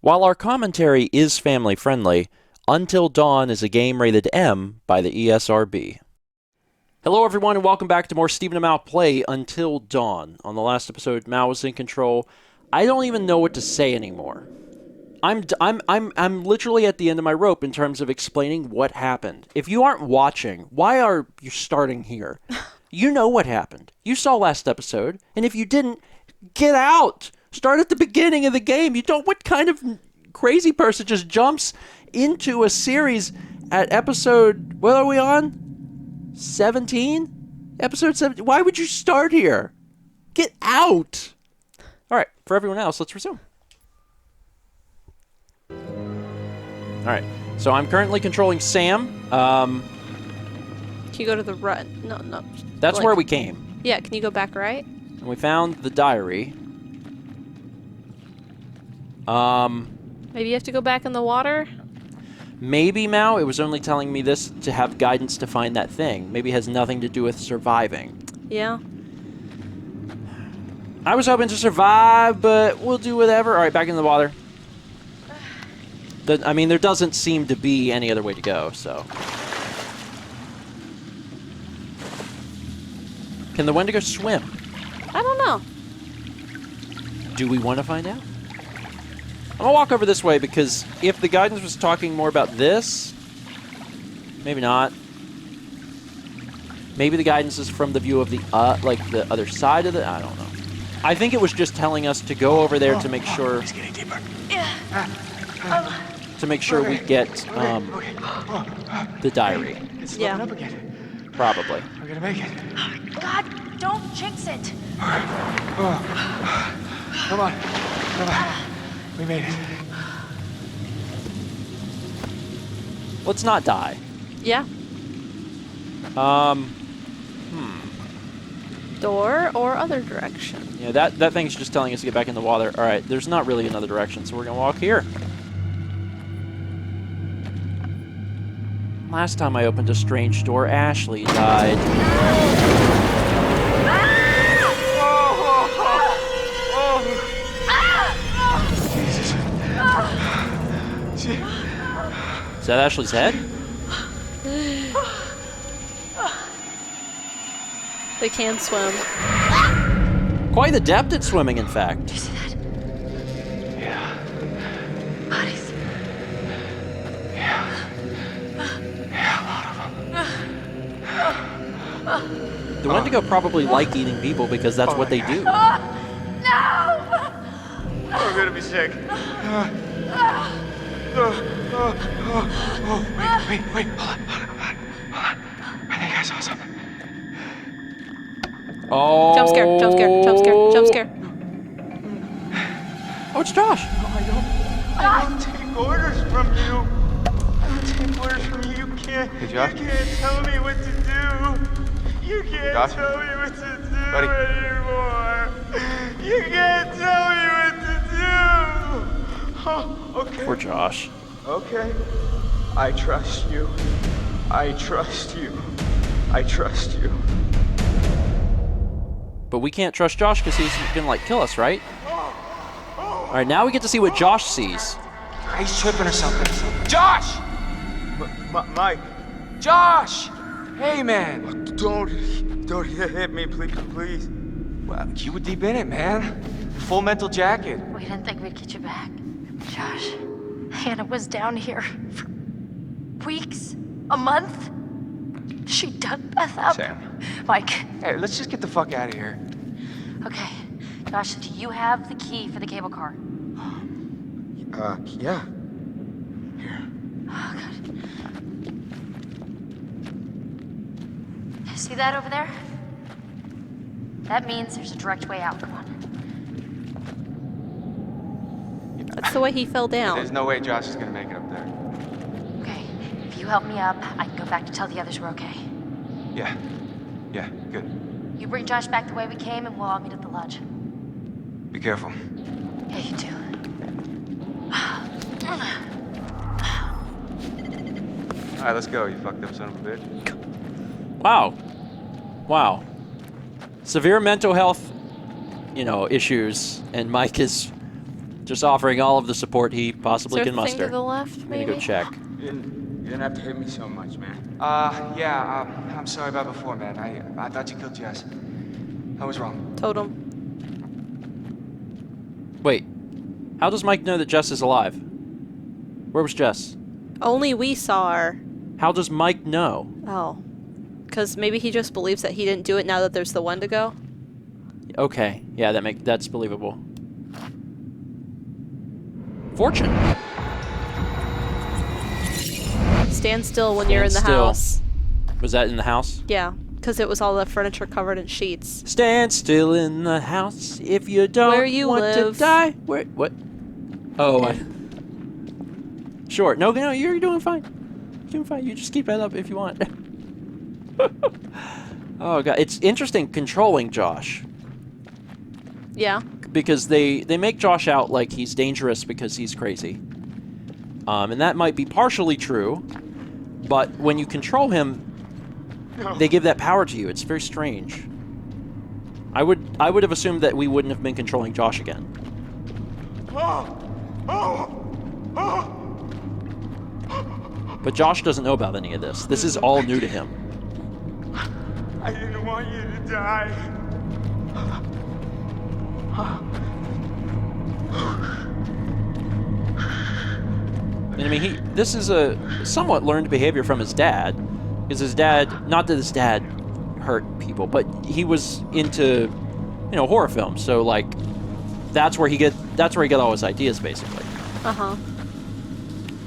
While our commentary is family-friendly, Until Dawn is a game rated M by the ESRB. Hello everyone and welcome back to more Stephen and Mal play Until Dawn. On the last episode, Mal was in control. I don't even know what to say anymore. I'm literally at the end of my rope in terms of explaining what happened. If you aren't watching, why are you starting here? You know what happened. You saw last episode, and if you didn't, get out! Start at the beginning of the game. You don't. What kind of crazy person just jumps into a series at episode? What are we on? 17? Episode 17. Why would you start here? Get out! All right. For everyone else, let's resume. All right. So I'm currently controlling Sam. Can you go to the right? No. That's where we came. Yeah. Can you go back right? And we found the diary. Maybe you have to go back in the water? Maybe, Mao, it was only telling me this to have guidance to find that thing. Maybe it has nothing to do with surviving. Yeah. I was hoping to survive, but we'll do whatever. All right, back in the water. I mean, there doesn't seem to be any other way to go, so. Can the Wendigo swim? I don't know. Do we want to find out? I'm going to walk over this way because if the guidance was talking more about this, maybe not. Maybe the guidance is from the view of the, like the other side of the, I don't know. I think it was just telling us to go over there to make sure. It's getting deeper. To make sure we get the diary. It's slowing up again. Probably. We're gonna make it. God, don't jinx it. All right. Come on. We made it. Let's not die. Yeah. Door or other direction. Yeah, that thing's just telling us to get back in the water. All right, there's not really another direction, so we're gonna walk here. Last time I opened a strange door, Ashley died. Jesus. Is that Ashley's head? They can swim. Quite adept at swimming, in fact. Do you see that? Yeah. Bodies. Yeah, a lot of them. The Wendigo probably like eating people because that's what they do. No! We're gonna be sick. Wait. Hold on. I think I saw something. Oh. Jump scare. Oh, it's Josh. I don't take orders from you. You can't. Hey, Josh? You can't tell me what to do. You can't Josh? tell me what to do Buddy? anymore. You can't tell me what to do. Oh, okay. Poor Josh. Okay. I trust you. I trust you. But we can't trust Josh because he's gonna like kill us, right? All right, now we get to see what Josh sees. He's tripping or something. Josh! Mike. Josh! Hey, man. Don't hit me, please. Well, you were deep in it, man. Full mental jacket. We didn't think we'd get you back. Josh, Hannah was down here for weeks, a month. She dug Beth up. Sam. Mike, Hey, let's just get the fuck out of here. okay. Josh, do you have the key for the cable car? Yeah. Oh, God. See that over there? That means there's a direct way out. Come on. That's the way he fell down. There's no way Josh is gonna make it up there. Okay. If you help me up, I can go back to tell the others we're okay. Yeah, good. You bring Josh back the way we came, and we'll all meet at the lodge. Be careful. Yeah, you too. All right, let's go, you fucked up son of a bitch. Wow. Severe mental health, issues, and Mike is Just offering all of the support he Is possibly there can a thing muster. to the left, I'm gonna maybe? go check. You didn't have to hit me so much, man. I'm sorry about before, man. I thought you killed Jess. I was wrong. Totem. Wait, how does Mike know that Jess is alive? Where was Jess? Only we saw her. How does Mike know? Oh. Because maybe he just believes that he didn't do it now that there's the Wendigo. Okay, yeah, that's believable. Fortune. Stand still when you're in the Stand still. house. Was that in the house? Yeah, because it was all the furniture covered in sheets. Stand still in the house if you don't Where you want live. to die. Where? What? Oh, sure. No, you're doing fine. You're doing fine. You just keep that up if you want. Oh god, it's interesting controlling Josh. Yeah. Because they make Josh out like he's dangerous because he's crazy. And that might be partially true, but when you control him, they give that power to you. It's very strange. I would have assumed that we wouldn't have been controlling Josh again. But Josh doesn't know about any of this. This is all new to him. I didn't want you to die. And I mean, this is a somewhat learned behavior from his dad. Because his dad, not that his dad hurt people, but he was into, horror films. So like, that's where he got all his ideas, basically. Uh-huh.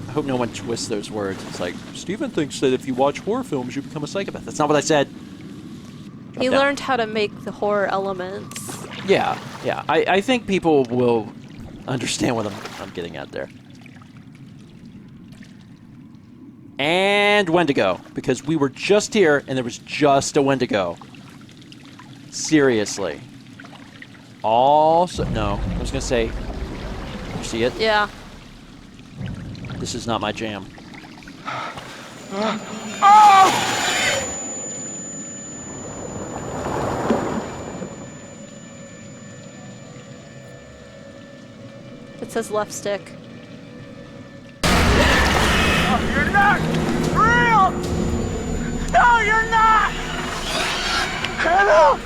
I hope no one twists those words. It's like, Stephen thinks that if you watch horror films, you become a psychopath. That's not what I said. Drop He down. learned how to make the horror elements. Yeah. I think people will understand what I'm getting at there. And Wendigo, because we were just here and there was just a Wendigo. Seriously. Also, no, I was gonna say, you see it? Yeah. This is not my jam. It says left stick. You're not real! No, you're not! Hannah!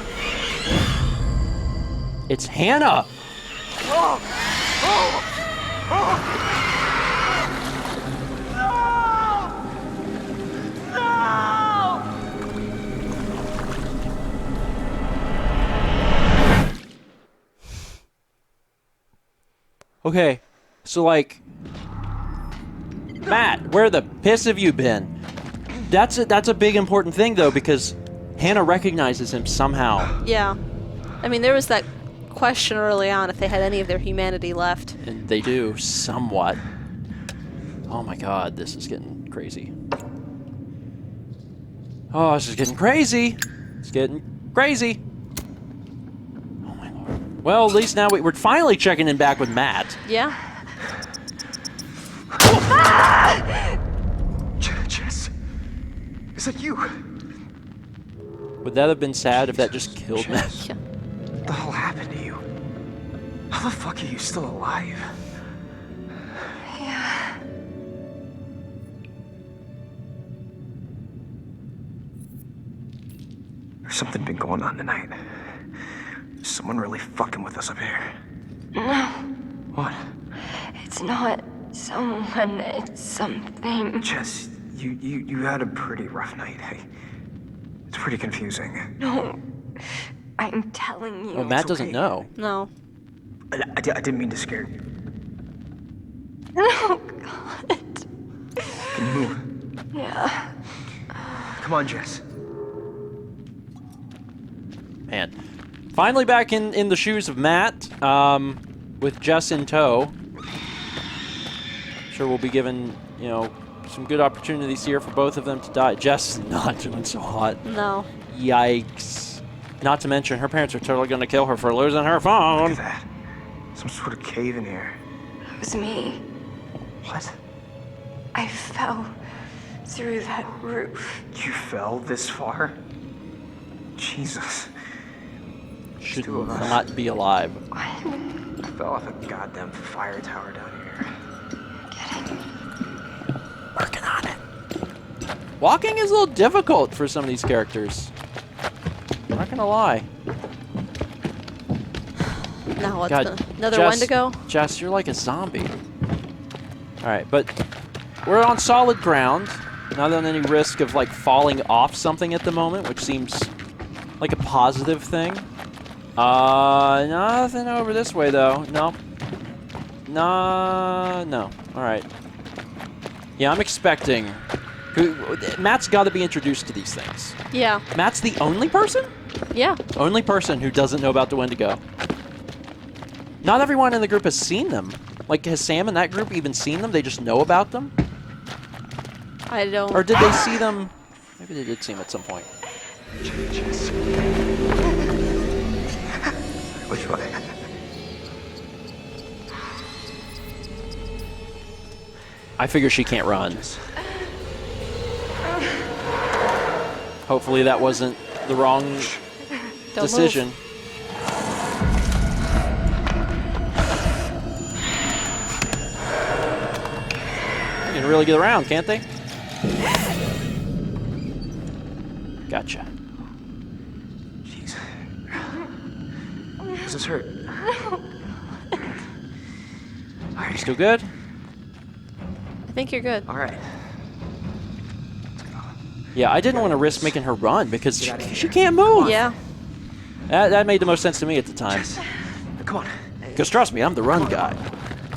It's Hannah! Okay, so like, Matt, where the piss have you been? That's a big important thing though, because Hannah recognizes him somehow. Yeah. I mean, there was that question early on if they had any of their humanity left. And they do, somewhat. Oh my god, this is getting crazy. Oh, this is getting crazy. It's getting crazy. Oh my lord. Well, at least now we're finally checking in back with Matt. Yeah. Jess, is that you? Would that have been sad if that just killed Matt? Yeah. What the hell happened to you? How the fuck are you still alive? Yeah. There's something been going on tonight. Someone really fucking with us up here. No, What? it's not someone, it's something. Jess, you had a pretty rough night. It's pretty confusing. No, I'm telling you. Well, Matt it's doesn't okay. know. No. I didn't mean to scare you. Oh, God. Can you move? Yeah. Come on, Jess. Man. Finally back in the shoes of Matt, with Jess in tow. Sure we'll be given, some good opportunities here for both of them to die. Jess is not doing so hot. No. Yikes. Not to mention, her parents are totally going to kill her for losing her Look phone. at that. Some sort of cave in here. It was me. What? I fell through that roof. You fell this far? Jesus. should two of us. not be alive. I fell off a goddamn fire tower down here. Working on it. Walking is a little difficult for some of these characters. I'm not gonna lie. Now what's God, another Jess, one to go? Jess, you're like a zombie. Alright, but we're on solid ground. Not on any risk of like falling off something at the moment, which seems like a positive thing. Nothing over this way though. Nope. No. Alright. Yeah, I'm expecting... Matt's got to be introduced to these things. Yeah. Matt's the only person? Yeah. Only person who doesn't know about the Wendigo. Not everyone in the group has seen them. Like, has Sam and that group even seen them? They just know about them? I don't. Or did they see them? Maybe they did see them at some point. Jess. Which way? I figure she can't run. Hopefully that wasn't the wrong Don't decision. Move. They can really get around, can't they? Gotcha. Jeez. Does this hurt? You still good? I think you're good. All right. Yeah, I didn't want to risk making her run because she can't move. Yeah. That made the most sense to me at the time. Jess. Come on. Because trust me, I'm the run guy.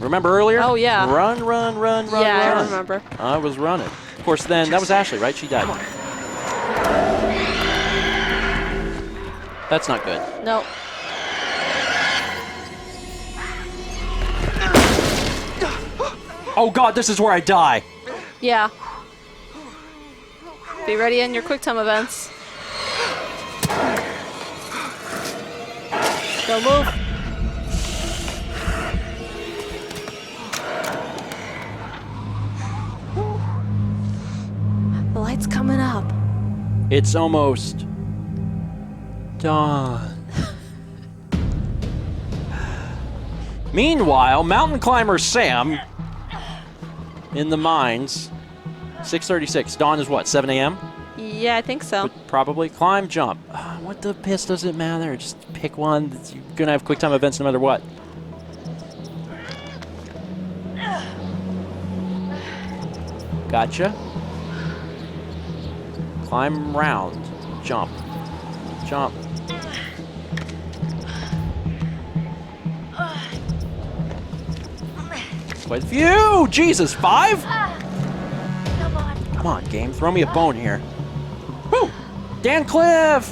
Remember earlier? Oh, yeah. Run, Yeah, run. I remember. I was running. Of course, then, that was Ashley, right? She died. That's not good. No. Oh god, this is where I die. Yeah. Be ready in your quick time events. Don't move. The light's coming up. It's almost dawn. Meanwhile, mountain climber Sam in the mines. 6:36. Dawn is what? 7 a.m. Yeah, I think so. Probably. Climb, jump. What the piss does it matter? Just pick one. You're gonna have quick time events no matter what. Gotcha. Climb round. Jump. Jump. Quite a few! Jesus, 5? Come on. Come on, game. Throw me a bone here. Woo! Dan Cliff!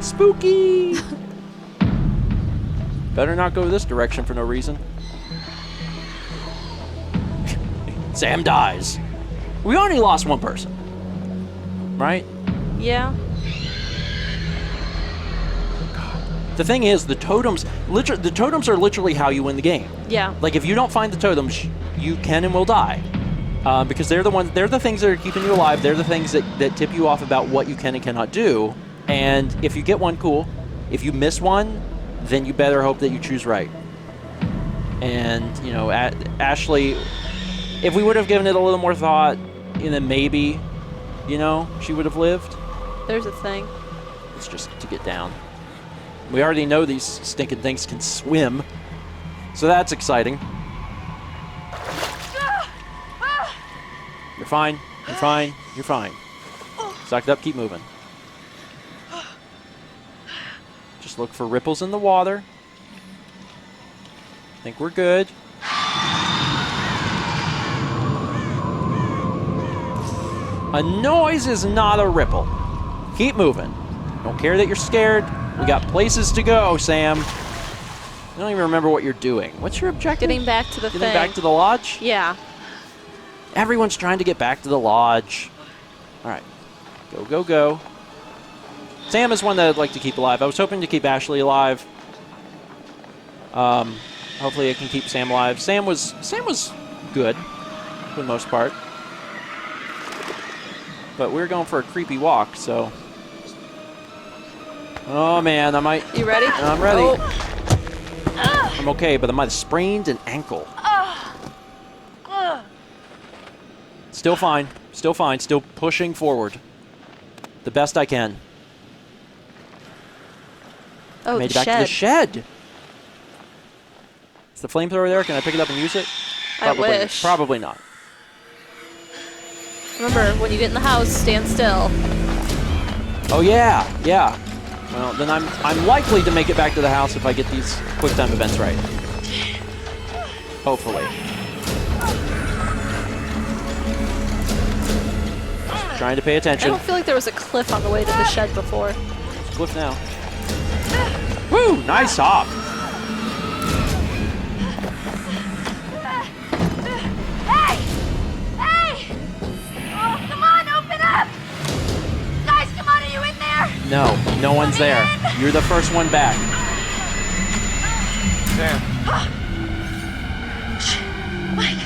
Spooky! Better not go this direction for no reason. Sam dies. We only lost one person. Right? Yeah. The thing is, the totems are literally how you win the game. Yeah. Like, if you don't find the totems, you can and will die. Because they're the things that are keeping you alive. They're the things that tip you off about what you can and cannot do. And if you get one, cool. If you miss one, then you better hope that you choose right. And, you know, Ashley, if we would have given it a little more thought, and then maybe, you know, she would have lived. There's a thing. It's just to get down. We already know these stinking things can swim. So that's exciting. You're fine. You're fine. You're fine. Suck it up. Keep moving. Just look for ripples in the water. I think we're good. A noise is not a ripple. Keep moving. Don't care that you're scared. We got places to go, Sam. I don't even remember what you're doing. What's your objective? Getting back to the Getting thing. back to the lodge? Yeah. Everyone's trying to get back to the lodge. All right. Go, go, go. Sam is one that I'd like to keep alive. I was hoping to keep Ashley alive. Hopefully I can keep Sam alive. Sam was good for the most part. But we were going for a creepy walk, so... Oh man, I might. You ready? I'm ready. Oh. I'm okay, but I might have sprained an ankle. Still fine. Still fine. Still pushing forward. The best I can. Oh, Made it the back shed. to the shed. Is the flamethrower there? Can I pick it up and use it? I wish. Probably not. Remember, when you get in the house, stand still. Oh yeah, yeah. Well, then I'm likely to make it back to the house if I get these quick time events right. Hopefully. Just trying to pay I attention. don't feel like there was a cliff on the way to the shed before. It's a cliff now. Woo! Nice hop. Hey! Hey! Oh, come on, open up! Guys, come on, are you in there? No, no one's there. You're the first one back. Sam. Mike.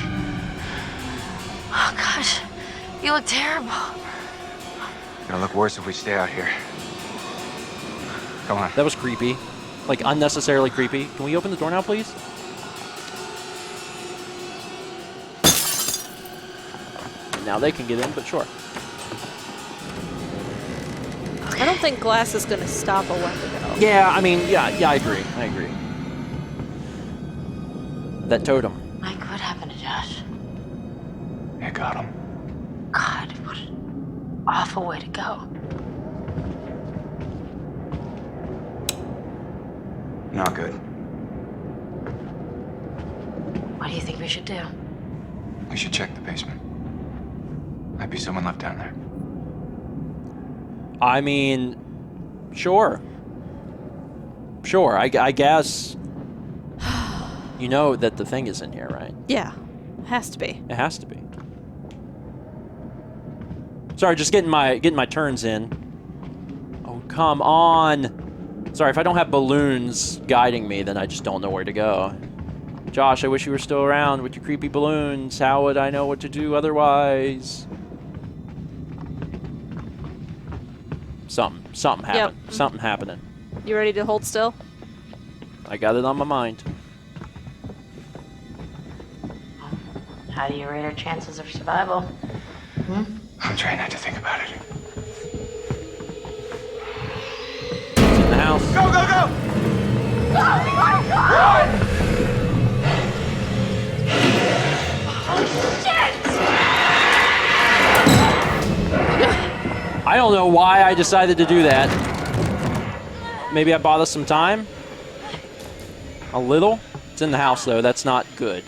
Oh, gosh. You look terrible. It'll look worse if we stay out here. Come on. That was creepy. Like, unnecessarily creepy. Can we open the door now, please? Now they can get in, but sure. I don't think glass is going to stop a Wendigo. Yeah, I mean, yeah, I agree. I agree. That totem. Mike, what happened to Josh? I got him. God, what an awful way to go. Not good. What do you think we should do? We should check the basement. Might be someone left down there. I mean, sure. Sure, I guess. You know that the thing is in here, right? Yeah, has to be. It has to be. Sorry, just getting my turns in. Oh, come on. Sorry, if I don't have balloons guiding me, then I just don't know where to go. Josh, I wish you were still around with your creepy balloons. How would I know what to do otherwise? Something happened. Yep. Something happening. You ready to hold still? I got it on my mind. How do you rate our chances of survival? I'm trying not to think about it. It's in the house. Go, go, go! Oh my God! Oh shit! I don't know why I decided to do that. Maybe I bought us some time? A little? It's in the house, though. That's not good.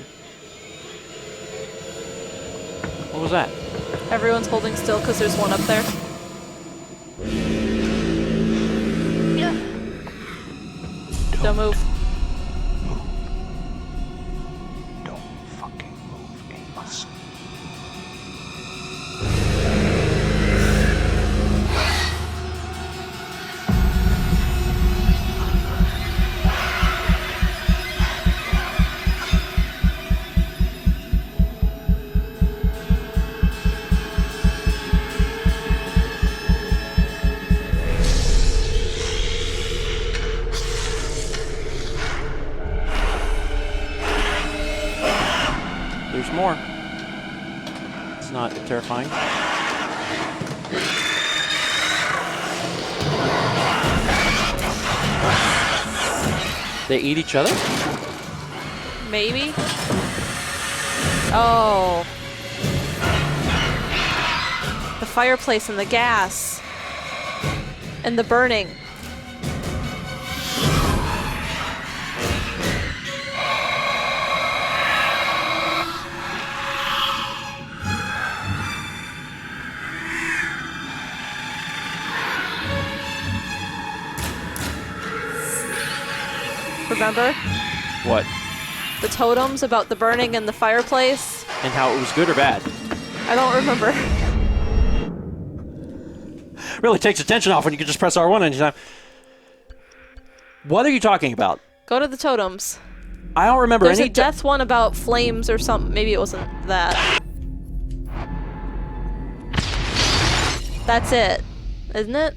What was that? Everyone's holding still because there's one up there. Don't move. Don't fucking move a muscle. There's more. It's not terrifying. They eat each other? Maybe? Oh. The fireplace and the gas. And the burning. Remember? What? The totems about the burning and the fireplace? And how it was good or bad? I don't remember. Really takes attention off when you can just press R1 anytime. What are you talking about? Go to the totems. I don't remember There's any. a death one about flames or something. Maybe it wasn't that. That's it. Isn't it?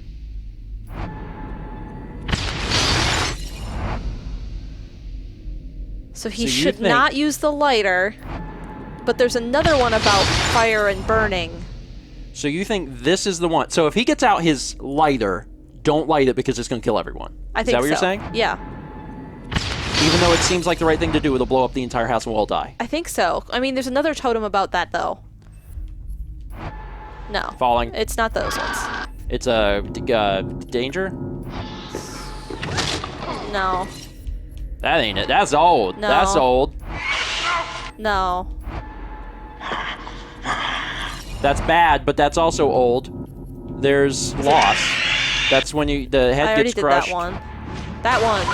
So he So you should think- not use the lighter. But there's another one about fire and burning. So you think this is the one? So if he gets out his lighter, don't light it because it's going to kill everyone. I Is think that what you're so. saying? Yeah. Even though it seems like the right thing to do, it'll blow up the entire house and we'll all die. I think so. I mean, there's another totem about that, though. No. Falling. It's not those ones. It's a danger. No. That ain't it. That's old. No. That's old. No. That's bad, but that's also old. There's loss. That's when the head I already gets did crushed. that one. That one.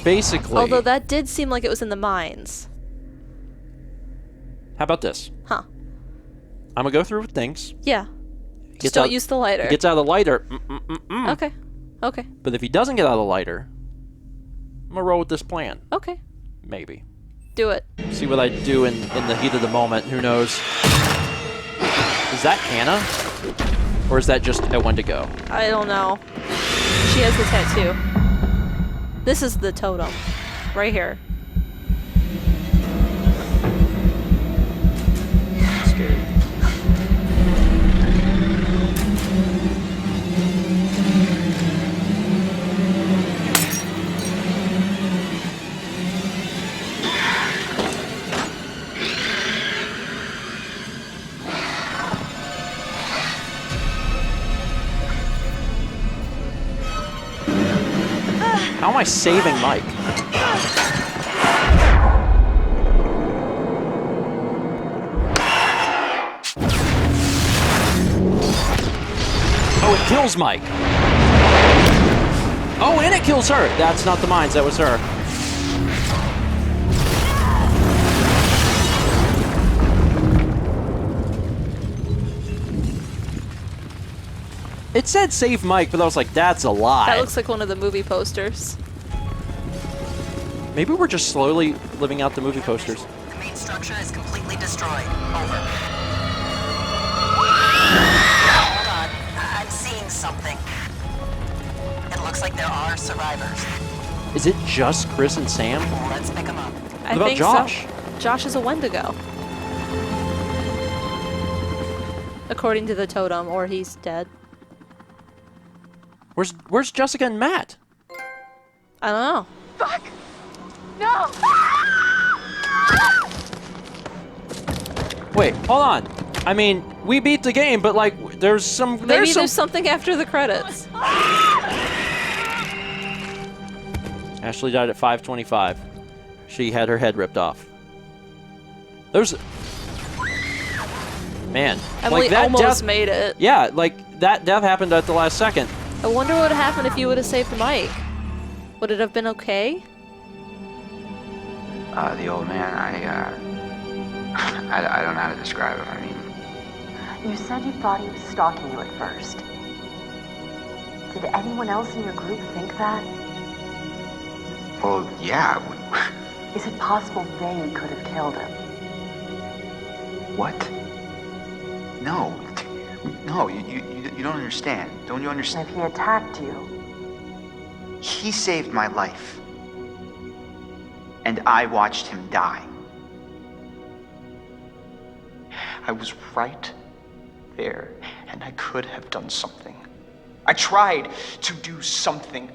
Basically. Although that did seem like it was in the mines. How about this? Huh. I'm gonna go through with things. Yeah. Gets Just don't out- use the lighter. He gets out of the lighter. Okay. Okay. But if he doesn't get out of the lighter, I'm gonna roll with this plan. Okay. Maybe. Do it. See what I do in the heat of the moment. Who knows? Is that Hannah? Or is that just a Wendigo? I don't know. She has the tattoo. This is the totem. Right here. Scary. How am I saving Mike? Oh, it kills Mike. Oh, and it kills her. That's not the mines. That was her. It said save Mike, but I was like, that's a lie. That looks like one of the movie posters. Maybe we're just slowly living out the movie posters. The main structure is completely destroyed. Over. Hold on. I'm seeing something. It looks like there are survivors. Is it just Chris and Sam? Let's pick them up. I about think Josh? so. Josh is a Wendigo. According to the totem, or he's dead. Where's Jessica and Matt? I don't know. Fuck! No! Wait, hold on. I mean, we beat the game, but like, there's some. Maybe some... there's something after the credits. Ashley died at 5:25. She had her head ripped off. There's. Man, Emily like that almost death. made it. Yeah, like that death happened at the last second. I wonder what would have happened if you would have saved Mike. Would it have been okay? The old man, I don't know how to describe him. I mean, You said you thought he was stalking you at first. Did anyone else in your group think that? well, yeah. Is it possible they could have killed him? What? No. No, you don't understand. Don't you And understand? if he attacked you, He saved my life. And I watched him die. I was right there, and I could have done something. I tried to do something.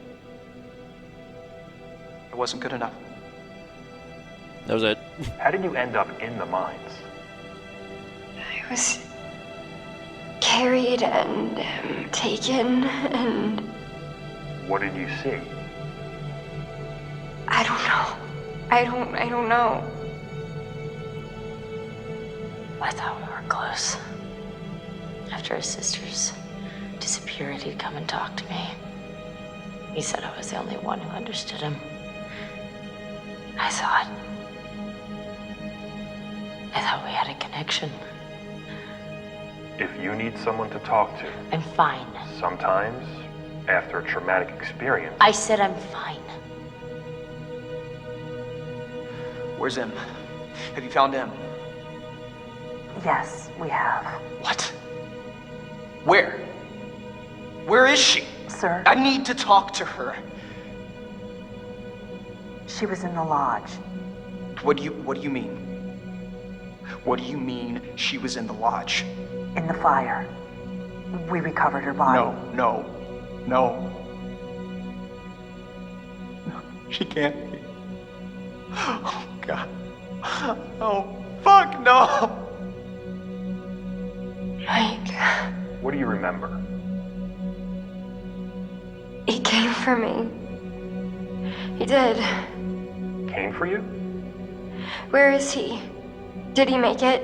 It wasn't good enough. That was it. How did you end up in the mines? I was carried and taken and What did you see? I don't know. I don't know. I thought we were close. After his sister's disappeared, he'd come and talk to me. He said I was the only one who understood him. I thought we had a connection. If you need someone to talk to, I'm fine. sometimes, after a traumatic experience, I said I'm fine. Where's Em? Have you found Em? yes, we have. What? Where? Where is she? Sir? I need to talk to her. She was in the lodge. What do you mean? What do you mean she was in the lodge? In the fire. We recovered her body. No. No, she can't be. Oh, God. Oh, fuck, no! Mike, What do you remember? he came for me. He did. Came for you? Where is he? Did he make it?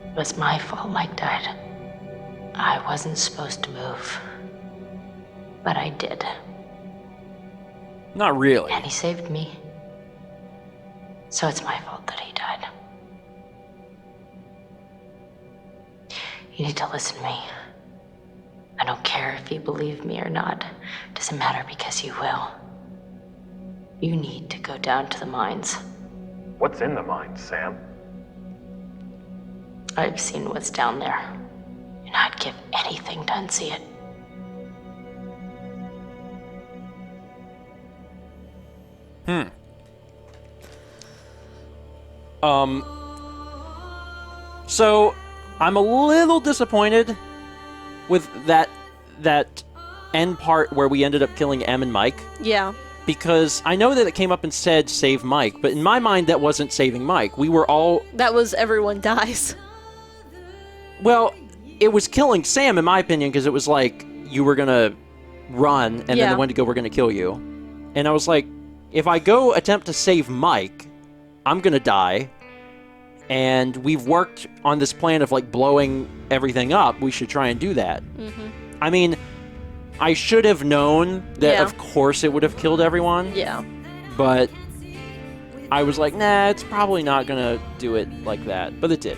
It was my fault Mike died. I wasn't supposed to move. But I did. Not really. And he saved me. So it's my fault that he died. You need to listen to me. I don't care if you believe me or not. Doesn't matter because you will. You need to go down to the mines. What's in the mine, Sam? I've seen what's down there. And I'd give anything to unsee it. So I'm a little disappointed with that end part where we ended up killing Em and Mike, Yeah. because I know that it came up and said save Mike, but in my mind that wasn't saving Mike. We were all, That was everyone dies. well, it was killing Sam in my opinion, because it was like you were gonna run and then Yeah. the Wendigo were gonna kill you. And I was like, if I go attempt to save Mike, I'm gonna die. And we've worked on this plan of like blowing everything up. We should try and do that. I mean, I should have known that Yeah. of course it would have killed everyone. Yeah. But I was like, nah, it's probably not gonna do it like that. But it did.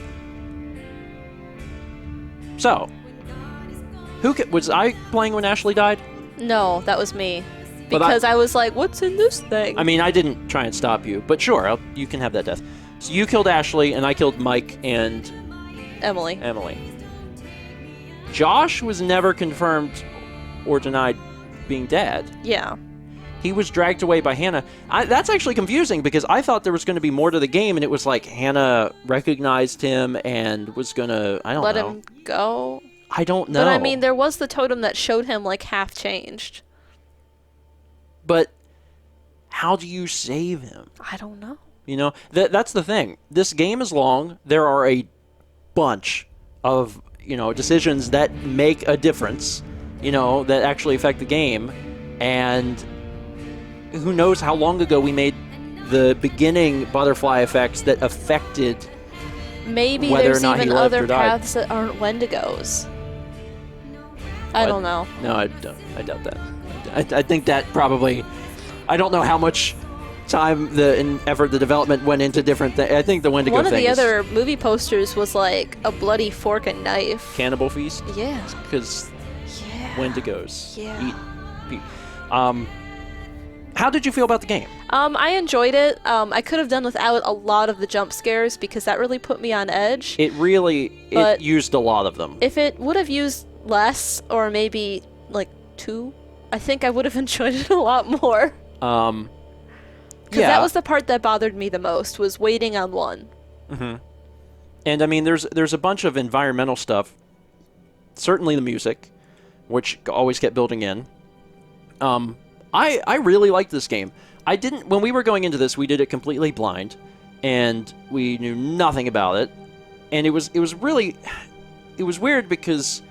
So, was I playing when Ashley died? No, that was me. But Because I was like, what's in this thing? I mean, I didn't try and stop you, but sure, you can have that death. So you killed Ashley, and I killed Mike and Emily. Josh was never confirmed or denied being dead. Yeah. He was dragged away by Hannah. That's actually confusing, because I thought there was going to be more to the game, and it was like Hannah recognized him and was going to, I don't Let know. him go. I don't know. But I mean, there was the totem that showed him like half changed. But how do you save him? I don't know. You know, that's the thing. This game is long. There are a bunch of, decisions that make a difference, that actually affect the game. And who knows how long ago we made the beginning butterfly effects that affected Maybe whether there's or not he even lived other or died. paths that aren't Wendigos. I don't know. No, I don't. I doubt that. I think that probably, I don't know how much time and effort the development went into different things. I think the Wendigo One of thing the is other movie posters was like a bloody fork and knife. Cannibal Feast. Yeah. Because Yeah. Wendigos Yeah. eat people. How did you feel about the game? I enjoyed it. I could have done without a lot of the jump scares because that really put me on edge. It used a lot of them. If it would have used less, or maybe like 2, I think I would have enjoyed it a lot more. Because that was the part that bothered me the most, was waiting on 1. Mm-hmm. And I mean, there's a bunch of environmental stuff. Certainly the music, which always kept building in. I really liked this game. When we were going into this, we did it completely blind, and we knew nothing about it. And it was weird because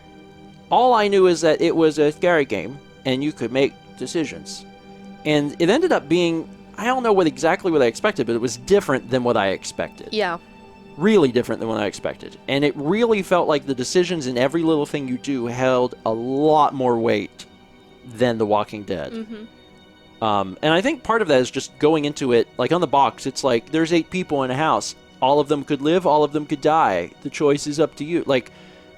all I knew is that it was a scary game, and you could make decisions. And it ended up being, I don't know exactly what I expected, but it was different than what I expected. Yeah. Really different than what I expected. And it really felt like the decisions in every little thing you do held a lot more weight than The Walking Dead. Mm-hmm. And I think part of that is just going into it, like on the box, it's like, there's 8 people in a house. All of them could live, all of them could die. The choice is up to you.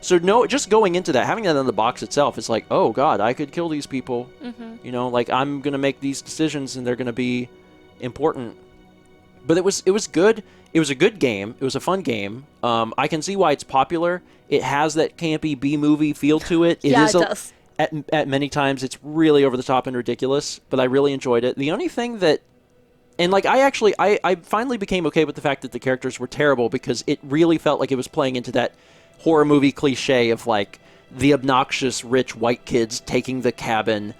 Just going into that, having that on the box itself, it's like, oh God, I could kill these people. Mm-hmm. I'm going to make these decisions and they're going to be important. But it was good. It was a good game. It was a fun game. I can see why it's popular. It has that campy B-movie feel to it. It does. At many times, it's really over the top and ridiculous, but I really enjoyed it. The only thing that... And, like, I finally became okay with the fact that the characters were terrible because it really felt like it was playing into that horror movie cliche of, like, the obnoxious rich white kids taking the cabin,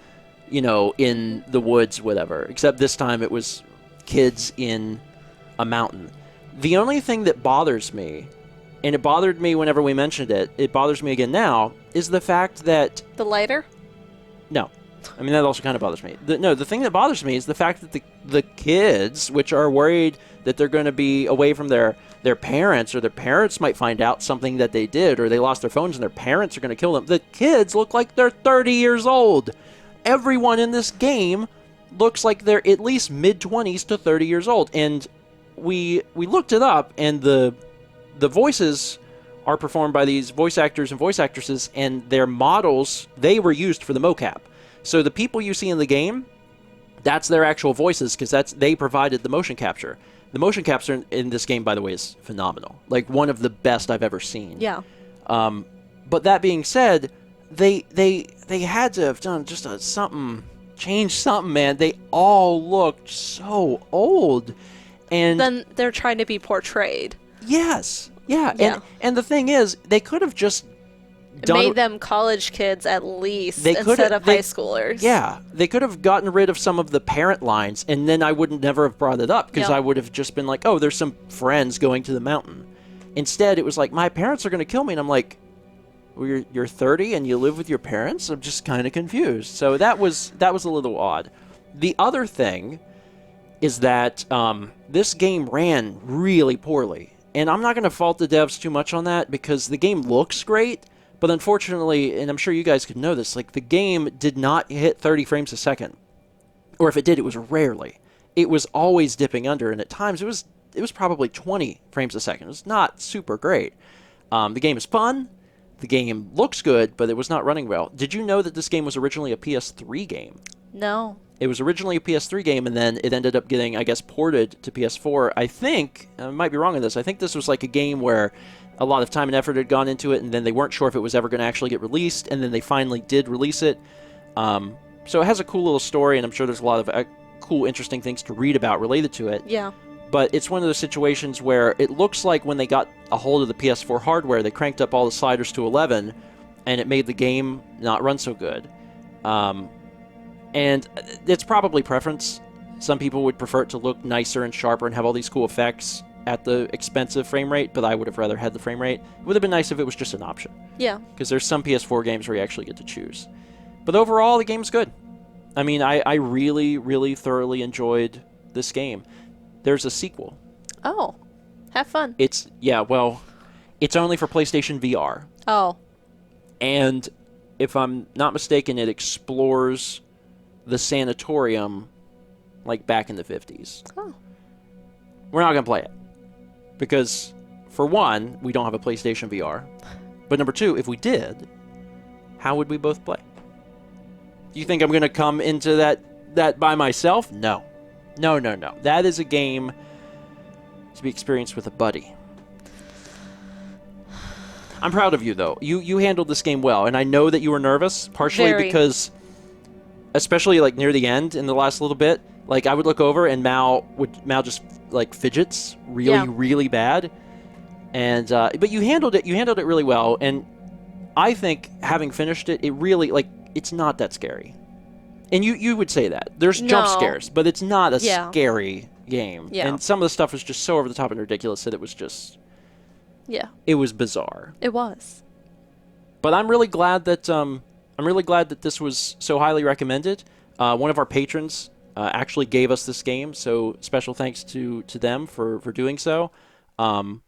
you know, in the woods, whatever. Except this time it was kids in a mountain. The only thing that bothers me, and it bothered me whenever we mentioned it, it bothers me again now, is the fact that... The lighter? No. I mean, that also kind of bothers me. The thing that bothers me is the fact that the kids, which are worried that they're going to be away from their parents, or their parents might find out something that they did, or they lost their phones and their parents are going to kill them. The kids look like they're 30 years old. Everyone in this game looks like they're at least mid-20s to 30 years old. And we looked it up, and the voices are performed by these voice actors and voice actresses, and their models, they were used for the mocap. So the people you see in the game, that's their actual voices, because they provided the motion capture. The motion capture in this game, by the way, is phenomenal. Like, one of the best I've ever seen. Yeah. But that being said, they had to have done just changed something, man. They all looked so old. And then they're trying to be portrayed. Yes. Yeah. And the thing is, they could have just made them college kids at least instead of high schoolers. Yeah. They could have gotten rid of some of the parent lines, and then I would never have brought it up, because I would have just been like, oh, there's some friends going to the mountain. Instead, it was like, my parents are going to kill me. And I'm like, well, you're 30 and you live with your parents? I'm just kind of confused. So that was a little odd. The other thing is that this game ran really poorly. And I'm not going to fault the devs too much on that, because the game looks great, but unfortunately, and I'm sure you guys could know this, like, the game did not hit 30 frames a second. Or if it did, it was rarely. It was always dipping under, and at times it was probably 20 frames a second. It was not super great. The game is fun. The game looks good, but it was not running well. Did you know that this game was originally a PS3 game? No. It was originally a PS3 game, and then it ended up getting, I guess, ported to PS4. I think, I might be wrong on this, I think this was like a game where a lot of time and effort had gone into it, and then they weren't sure if it was ever going to actually get released, and then they finally did release it. So it has a cool little story, and I'm sure there's a lot of cool, interesting things to read about related to it. Yeah. But it's one of those situations where it looks like when they got a hold of the PS4 hardware, they cranked up all the sliders to 11, and it made the game not run so good. And it's probably preference. Some people would prefer it to look nicer and sharper and have all these cool effects at the expensive frame rate, but I would have rather had the frame rate. It would have been nice if it was just an option. Yeah. Because there's some PS4 games where you actually get to choose. But overall, the game's good. I mean, I really, really thoroughly enjoyed this game. There's a sequel. Oh. Have fun. It's only for PlayStation VR. Oh. And if I'm not mistaken, it explores the sanatorium like back in the 50s. Oh. We're not going to play it. Because, for one, we don't have a PlayStation VR. But number two, if we did, how would we both play? Do you think I'm going to come into that by myself? No. No. That is a game to be experienced with a buddy. I'm proud of you, though. You handled this game well, and I know that you were nervous, partially because, especially like near the end, in the last little bit, like I would look over and Mal just like fidgets really bad, and but you handled it really well, and I think having finished it, it really, like, it's not that scary. And you would say that. There's jump scares, but it's not a scary game. Yeah. And some of the stuff was just so over the top and ridiculous that it was just... Yeah. It was bizarre. It was. But I'm really glad that this was so highly recommended. One of our patrons actually gave us this game, so special thanks to them for doing so. I'm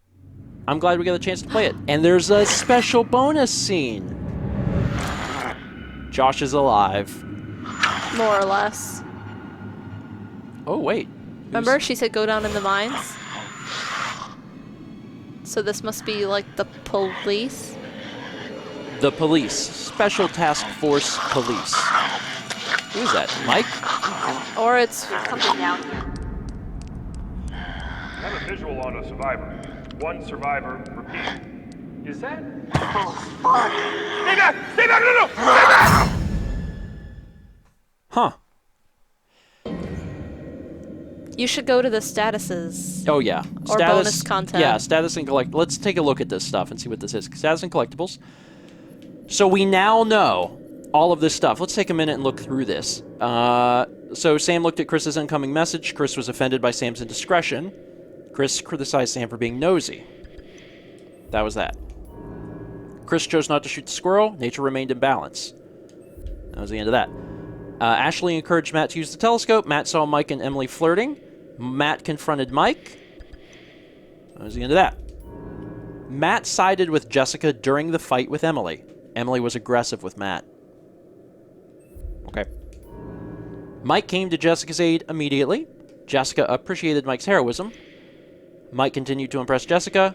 glad we got a chance to play it. And there's a special bonus scene. Josh is alive. More or less. Oh, wait. Remember, she said go down in the mines? So this must be like the police? The police. Special Task Force Police. Who is that? Mike? Or it's... Something down here. Visual on a survivor. One survivor, repeat. Is that? Oh, fuck. Stay back! Stay back! No! Stay back! Huh. You should go to the statuses. Oh, yeah. Or bonus content. Yeah, status and collect. Let's take a look at this stuff and see what this is. Status and collectibles. So we now know all of this stuff. Let's take a minute and look through this. So Sam looked at Chris's incoming message. Chris was offended by Sam's indiscretion. Chris criticized Sam for being nosy. That was that. Chris chose not to shoot the squirrel. Nature remained in balance. That was the end of that. Ashley encouraged Matt to use the telescope. Matt saw Mike and Emily flirting. Matt confronted Mike. That was the end of that. Matt sided with Jessica during the fight with Emily. Emily was aggressive with Matt. Okay. Mike came to Jessica's aid immediately. Jessica appreciated Mike's heroism. Mike continued to impress Jessica.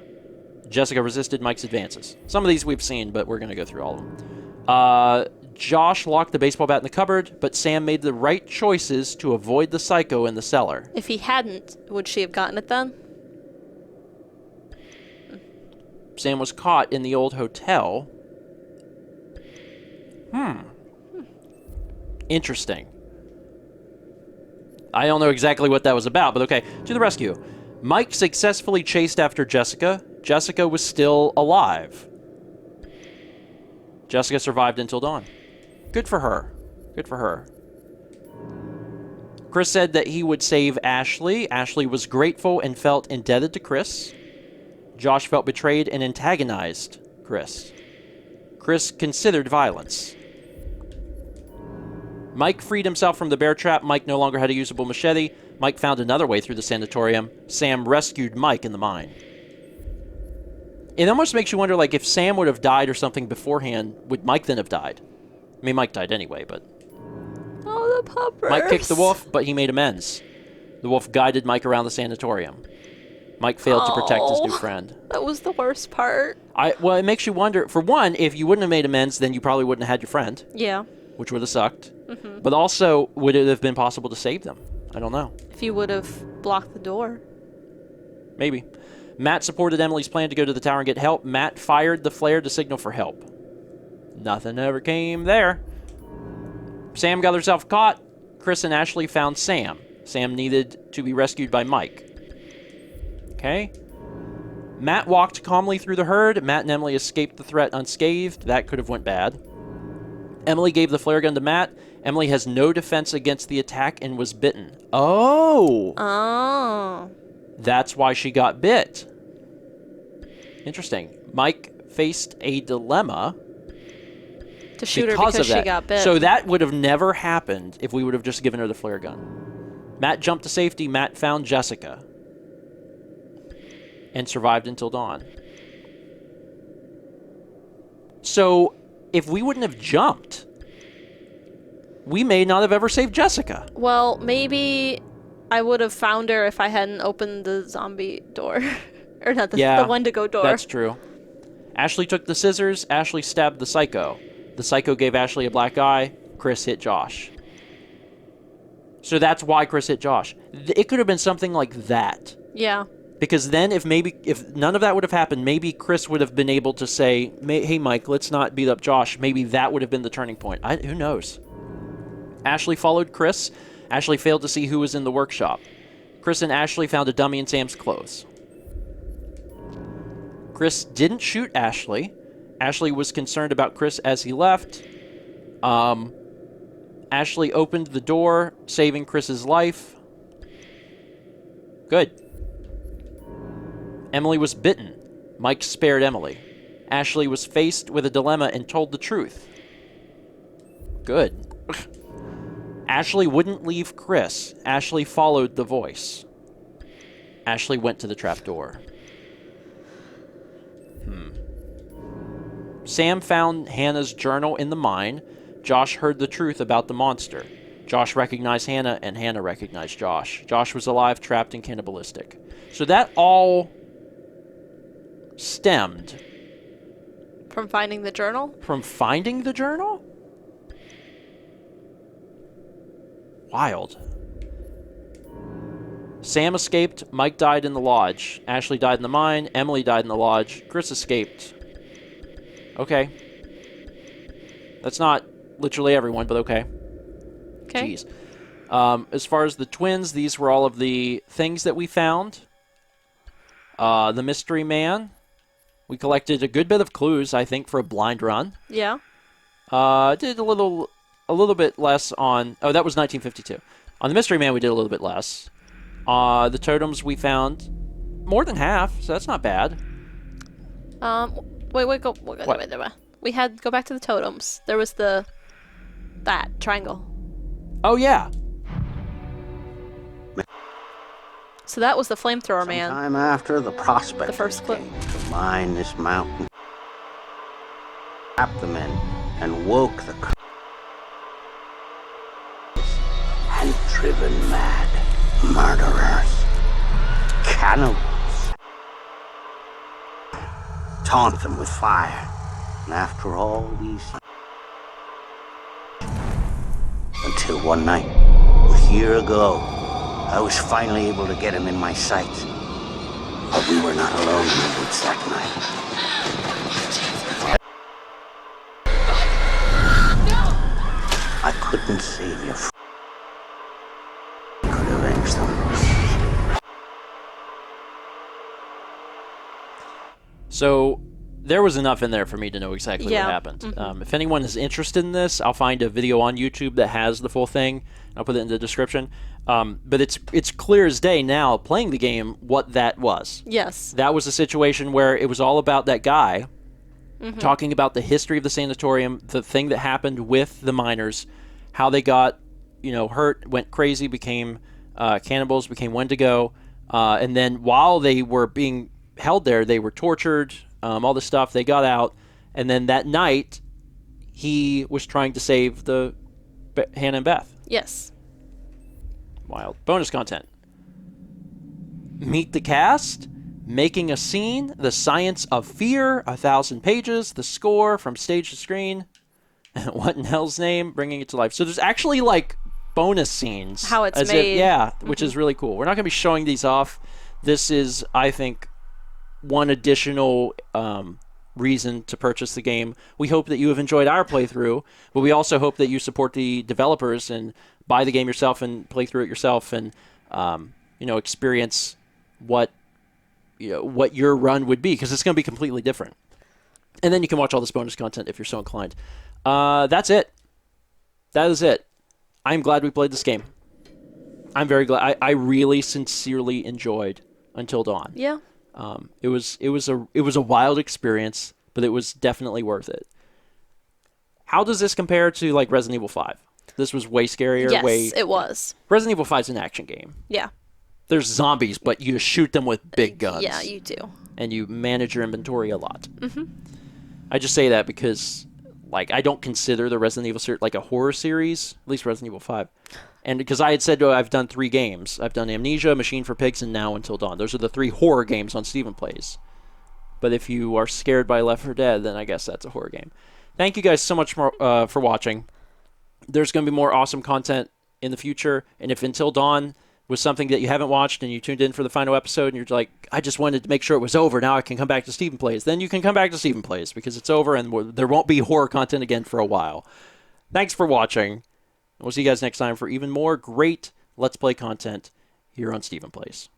Jessica resisted Mike's advances. Some of these we've seen, but we're going to go through all of them. Josh locked the baseball bat in the cupboard, but Sam made the right choices to avoid the psycho in the cellar. If he hadn't, would she have gotten it then? Sam was caught in the old hotel. Interesting. I don't know exactly what that was about, but okay. To the rescue. Mike successfully chased after Jessica. Jessica was still alive. Jessica survived until dawn. Good for her. Good for her. Chris said that he would save Ashley. Ashley was grateful and felt indebted to Chris. Josh felt betrayed and antagonized Chris. Chris considered violence. Mike freed himself from the bear trap. Mike no longer had a usable machete. Mike found another way through the sanatorium. Sam rescued Mike in the mine. It almost makes you wonder, like, if Sam would have died or something beforehand, would Mike then have died? I mean, Mike died anyway, but... Oh, the puppers. Mike kicked the wolf, but he made amends. The wolf guided Mike around the sanatorium. Mike failed to protect his new friend. That was the worst part. Well, it makes you wonder, for one, if you wouldn't have made amends, then you probably wouldn't have had your friend. Yeah. Which would have sucked. But also, would it have been possible to save them? I don't know. If you would have blocked the door. Maybe. Matt supported Emily's plan to go to the tower and get help. Matt fired the flare to signal for help. Nothing ever came there. Sam got herself caught. Chris and Ashley found Sam. Sam needed to be rescued by Mike. Okay. Matt walked calmly through the herd. Matt and Emily escaped the threat unscathed. That could have went bad. Emily gave the flare gun to Matt. Emily has no defense against the attack and was bitten. Oh! Oh. That's why she got bit. Interesting. Mike faced a dilemma to shoot her because she got bit. So that would have never happened if we would have just given her the flare gun. Matt jumped to safety. Matt found Jessica and survived until dawn. So if we wouldn't have jumped, we may not have ever saved Jessica. Well, maybe I would have found her if I hadn't opened the zombie door. Or not, the Wendigo door. That's true. Ashley took the scissors. Ashley stabbed the psycho. The psycho gave Ashley a black eye. Chris hit Josh. So that's why Chris hit Josh. It could have been something like that. Yeah. Because then if none of that would have happened, maybe Chris would have been able to say, hey, Mike, let's not beat up Josh. Maybe that would have been the turning point. Who knows? Ashley followed Chris. Ashley failed to see who was in the workshop. Chris and Ashley found a dummy in Sam's clothes. Chris didn't shoot Ashley. Ashley was concerned about Chris as he left. Ashley opened the door, saving Chris's life. Good. Emily was bitten. Mike spared Emily. Ashley was faced with a dilemma and told the truth. Good. Ashley wouldn't leave Chris. Ashley followed the voice. Ashley went to the trapdoor. Sam found Hannah's journal in the mine. Josh heard the truth about the monster. Josh recognized Hannah, and Hannah recognized Josh. Josh was alive, trapped, and cannibalistic. So that all stemmed from finding the journal? From finding the journal? Wild. Sam escaped. Mike died in the lodge. Ashley died in the mine. Emily died in the lodge. Chris escaped. Okay. That's not literally everyone, but okay. Okay. Jeez. As far as the twins, these were all of the things that we found. The mystery man. We collected a good bit of clues, I think, for a blind run. Yeah. Did a little bit less on... Oh, that was 1952. On the mystery man, we did a little bit less. The totems we found more than half, so that's not bad. Wait, we had go back to the totems. There was that triangle. Oh yeah. So that was the flamethrower man. Sometime after the prospect. The first clip. To mine this mountain, trapped the men, and woke the and driven mad murderers, cannibals, taunt them with fire. And after all these, until one night, a year ago, I was finally able to get him in my sights. But we were not alone in the woods that night. I couldn't save you. I could avenge them. So there was enough in there for me to know exactly what happened. Mm-hmm. If anyone is interested in this, I'll find a video on YouTube that has the full thing. I'll put it in the description. But it's clear as day now, playing the game, what that was. Yes. That was a situation where it was all about that guy talking about the history of the sanatorium, the thing that happened with the miners, how they got, hurt, went crazy, became cannibals, became Wendigo, and then while they were being held there, they were tortured, all this stuff. They got out, and then that night, he was trying to save the Hannah and Beth. Yes. Wild. Bonus content. Meet the cast. Making a Scene. The Science of Fear. 1,000 pages. The score from stage to screen. What in hell's name? Bringing it to life. So there's actually bonus scenes. How it's made. Which is really cool. We're not going to be showing these off. This is, I think, one additional reason to purchase the game. We hope that you have enjoyed our playthrough, but we also hope that you support the developers and buy the game yourself and play through it yourself and experience what your run would be, because it's going to be completely different. And then you can watch all this bonus content if you're so inclined. That's it. That is it. I'm glad we played this game. I'm very glad. I really sincerely enjoyed Until Dawn. Yeah. It was a wild experience, but it was definitely worth it. How does this compare to Resident Evil 5? This was way scarier. Yes, it was. Resident Evil 5 is an action game. Yeah. There's zombies, but you shoot them with big guns. Yeah, you do. And you manage your inventory a lot. Mm-hmm. I just say that because, I don't consider the Resident Evil series a horror series, at least Resident Evil 5. And because I had said I've done 3 games. I've done Amnesia, Machine for Pigs, and now Until Dawn. Those are the 3 horror games on StephenPlays. But if you are scared by Left 4 Dead, then I guess that's a horror game. Thank you guys so much for watching. There's going to be more awesome content in the future. And if Until Dawn was something that you haven't watched and you tuned in for the final episode and you're like, I just wanted to make sure it was over, now I can come back to StephenPlays, then you can come back to StephenPlays because it's over and there won't be horror content again for a while. Thanks for watching. We'll see you guys next time for even more great Let's Play content here on StephenPlays.